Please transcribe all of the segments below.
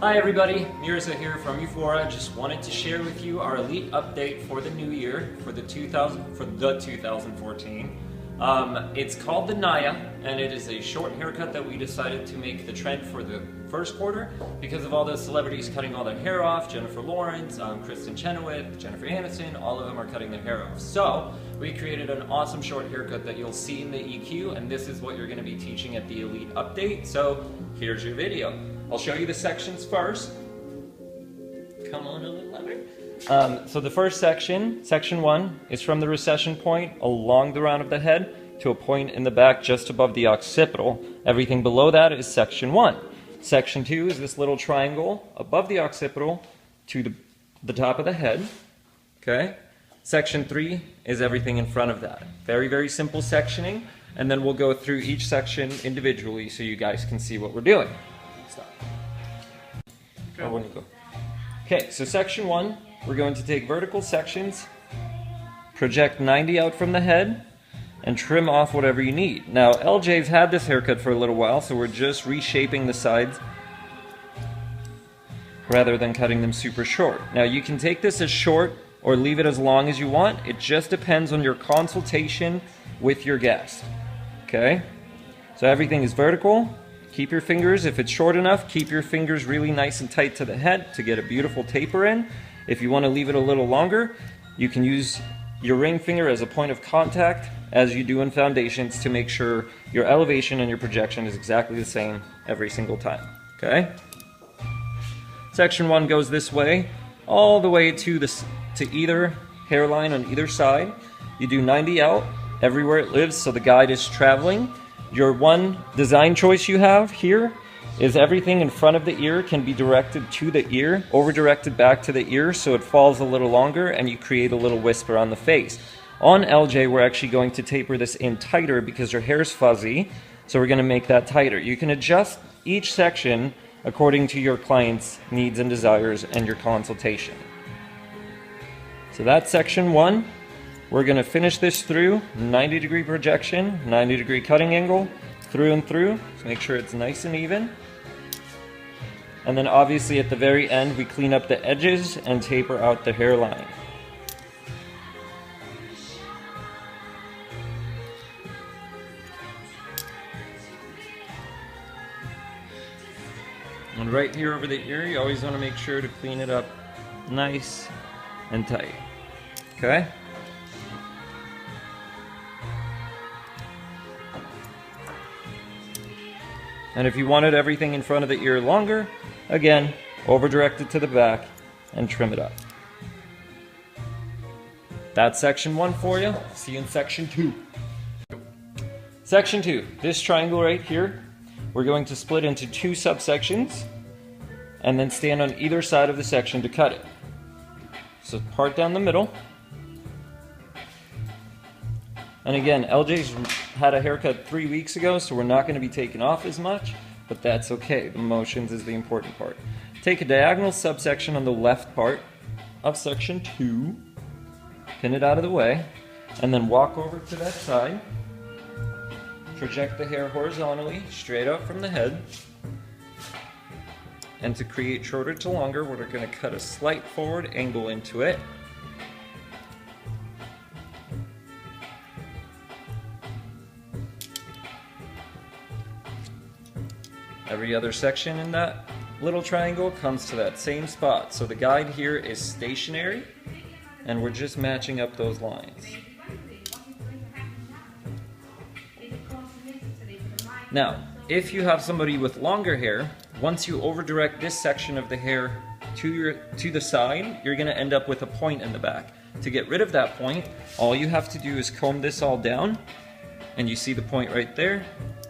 Hi everybody, Mirza here from Euphora. Just wanted to share with you our Elite update for the new year, for the 2014. It's called the Naya, and it is a short haircut that we decided to make the trend for the first quarter because of all the celebrities cutting all their hair off. Jennifer Lawrence, Kristen Chenoweth, Jennifer Aniston, all of them are cutting their hair off. So we created an awesome short haircut that you'll see in the EQ, and this is what you're going to be teaching at the Elite update. So here's your video. I'll show you the sections first. Come on a little louder. So the first section, section 1, is from the recession point along the round of the head to a point in the back just above the occipital. Everything below that is section 1. Section 2 is this little triangle above the occipital to the top of the head. Okay. Section 3 is everything in front of that. Very, very simple sectioning, and then we'll go through each section individually so you guys can see what we're doing. Stop. Go. When you go. Okay, so section 1, we're going to take vertical sections, project 90 out from the head, and trim off whatever you need. Now, LJ's had this haircut for a little while, so we're just reshaping the sides rather than cutting them super short. Now, you can take this as short or leave it as long as you want. It just depends on your consultation with your guest. Okay? So everything is vertical. Keep your fingers, if it's short enough, keep your fingers really nice and tight to the head to get a beautiful taper in. If you want to leave it a little longer, you can use your ring finger as a point of contact as you do in foundations to make sure your elevation and your projection is exactly the same every single time. Okay? Section 1 goes this way, all the way to either hairline on either side. You do 90 out everywhere it lives, so the guide is traveling. Your one design choice you have here is everything in front of the ear can be directed to the ear, over-directed back to the ear, so it falls a little longer and you create a little whisper on the face. On LJ, we're actually going to taper this in tighter because her hair is fuzzy, so we're going to make that tighter. You can adjust each section according to your client's needs and desires and your consultation. So that's section 1. We're going to finish this through 90-degree projection, 90-degree cutting angle, through and through. So make sure it's nice and even. And then obviously at the very end, we clean up the edges and taper out the hairline. And right here over the ear, you always want to make sure to clean it up nice and tight. Okay? And if you wanted everything in front of the ear longer, again, over-direct it to the back and trim it up. That's section 1 for you. See you in section 2. Section 2, this triangle right here, we're going to split into 2 subsections and then stand on either side of the section to cut it. So part down the middle. And again, LJ's had a haircut 3 weeks ago, so we're not going to be taking off as much, but that's okay. The motions is the important part. Take a diagonal subsection on the left part of section 2, pin it out of the way, and then walk over to that side. Project the hair horizontally, straight up from the head. And to create shorter to longer, we're going to cut a slight forward angle into it. Every other section in that little triangle comes to that same spot. So the guide here is stationary, and we're just matching up those lines. Now, if you have somebody with longer hair, once you over-direct this section of the hair to the side, you're going to end up with a point in the back. To get rid of that point, all you have to do is comb this all down, and you see the point right there,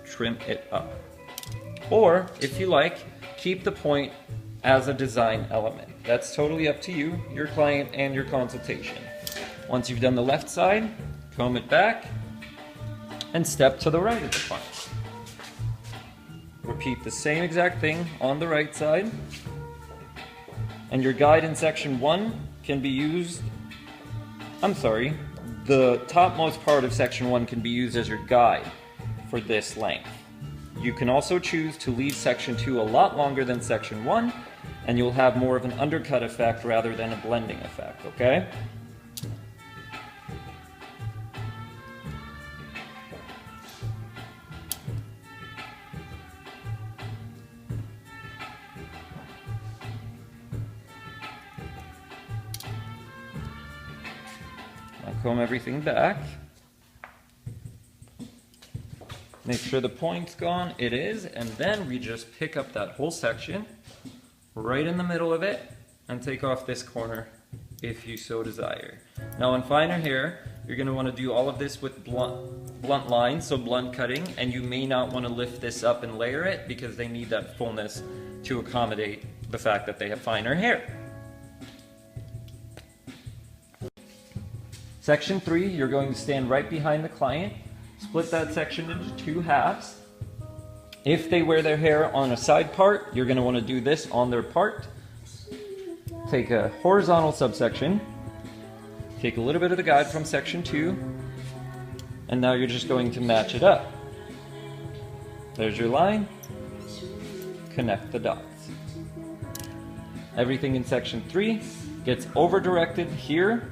trim it up. Or, if you like, keep the point as a design element. That's totally up to you, your client, and your consultation. Once you've done the left side, comb it back, and step to the right of the client. Repeat the same exact thing on the right side. And your guide in section 1 can be used, the topmost part of section 1 can be used as your guide for this length. You can also choose to leave section 2 a lot longer than section 1, and you'll have more of an undercut effect rather than a blending effect, okay? I'll comb everything back. Make sure the point's gone. It is, and then we just pick up that whole section right in the middle of it and take off this corner if you so desire. Now on finer hair, you're going to want to do all of this with blunt lines, so blunt cutting, and you may not want to lift this up and layer it because they need that fullness to accommodate the fact that they have finer hair. Section 3, you're going to stand right behind the client. Split that section into 2 halves. If they wear their hair on a side part, you're going to want to do this on their part. Take a horizontal subsection, take a little bit of the guide from section 2, and now you're just going to match it up. There's your line, connect the dots. Everything in section 3 gets over-directed here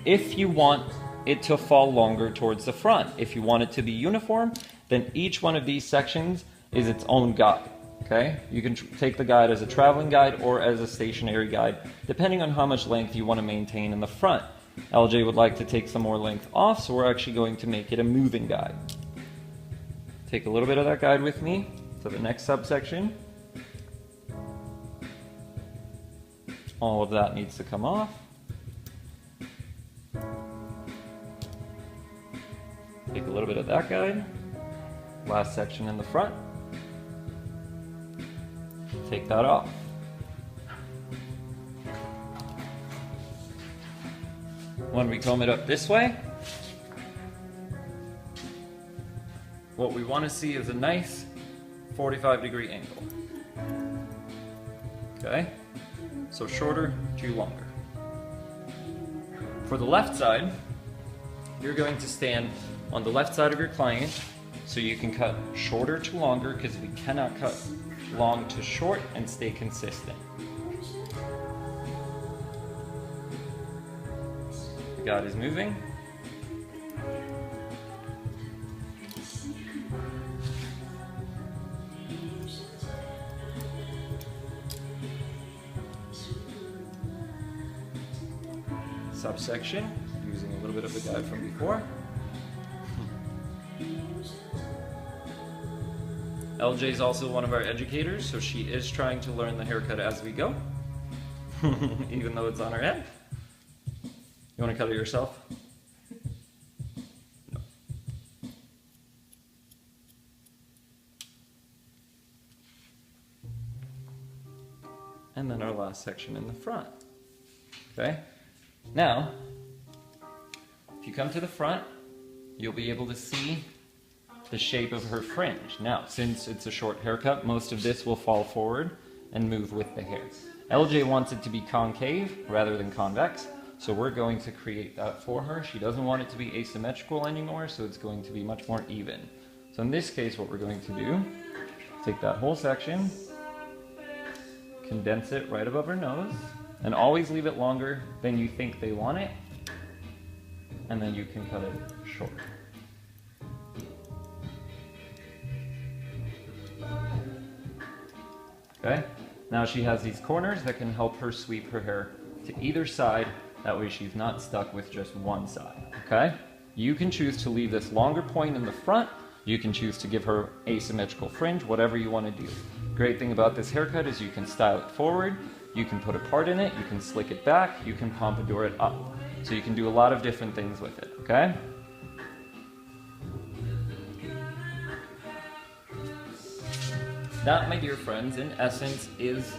if you want it to fall longer towards the front. If you want it to be uniform, then each one of these sections is its own guide, okay? You can take the guide as a traveling guide or as a stationary guide, depending on how much length you want to maintain in the front. LJ would like to take some more length off, so we're actually going to make it a moving guide. Take a little bit of that guide with me to the next subsection. All of that needs to come off. Take a little bit of that guide. Last section in the front. Take that off. When we comb it up this way, what we want to see is a nice 45-degree angle. Okay? So shorter to longer. For the left side, you're going to stand on the left side of your client, so you can cut shorter to longer, because we cannot cut long to short and stay consistent. The guide is moving. Subsection, using a little bit of the guide from before. LJ is also one of our educators, so she is trying to learn the haircut as we go, even though it's on her head. You want to cut it yourself? No. And then our last section in the front. Okay? Now, if you come to the front, you'll be able to see the shape of her fringe. Now, since it's a short haircut, most of this will fall forward and move with the hair. LJ wants it to be concave rather than convex, so we're going to create that for her. She doesn't want it to be asymmetrical anymore, so it's going to be much more even. So in this case, what we're going to do, take that whole section, condense it right above her nose, and always leave it longer than you think they want it, and then you can cut it short. Okay, now she has these corners that can help her sweep her hair to either side. That way she's not stuck with just one side, okay? You can choose to leave this longer point in the front. You can choose to give her asymmetrical fringe, whatever you want to do. Great thing about this haircut is you can style it forward, you can put a part in it, you can slick it back, you can pompadour it up. So you can do a lot of different things with it, okay? That, my dear friends, in essence, is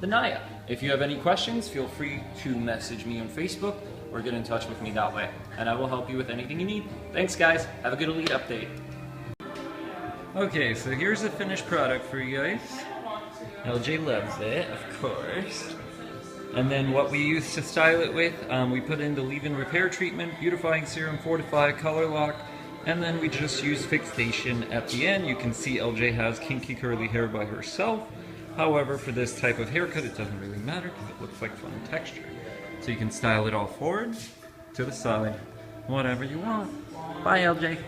the Naya. If you have any questions, feel free to message me on Facebook or get in touch with me that way, and I will help you with anything you need. Thanks, guys. Have a good Elite update. Okay, so here's the finished product for you guys. LJ loves it, of course. And then what we use to style it with, we put in the leave-in repair treatment, beautifying serum, fortify, color lock, And then we just use fixation at the end. You can see LJ has kinky curly hair by herself. However, for this type of haircut, it doesn't really matter because it looks like fun texture. So you can style it all forward, to the side, whatever you want. Bye, LJ.